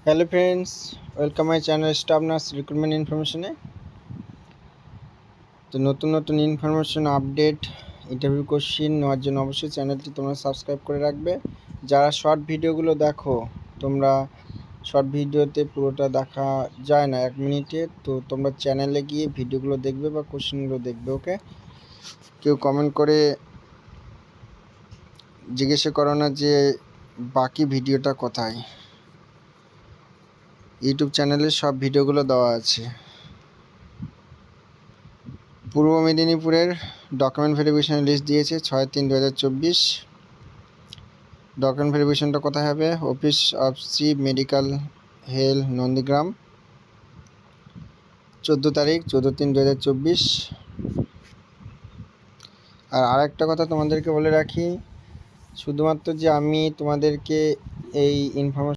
Hello friends, welcome my channel staff nurse recruitment ইনফরমেশনে। তো নতুন নতুন ইনফরমেশন আপডেট ইন্টারভিউ কোশ্চিন নেওয়ার জন্য অবশ্যই চ্যানেলটি তোমরা সাবস্ক্রাইব করে রাখবে। যারা শর্ট ভিডিওগুলো দেখো, তোমরা শর্ট ভিডিওতে পুরোটা দেখা যায় না 1 মিনিটে, তো তোমরা চ্যানেলে গিয়ে ভিডিওগুলো দেখবে বা কোশ্চিনগুলো দেখবে। ওকে, কেউ কমেন্ট করে জিজ্ঞাসা করো না যে বাকি ভিডিওটা কোথায়। ইউটিউব চ্যানেলে সব ভিডিওগুলো দেওয়া আছে। পূর্ব মেদিনীপুরের ডকুমেন্ট ভেরিফিকেশন লিস্ট দিয়েছে 6/3/2024। ডকুমেন্ট ভেরিফিকেশনটা কোথায় হবে? Office of chief medical health Nandigram, 14 তারিখ 14/3/2024। আর আরেকটা কথা তোমাদেরকে বলে রাখি, শুধুমাত্র যে আমি তোমাদেরকে এই ইনফরমেশন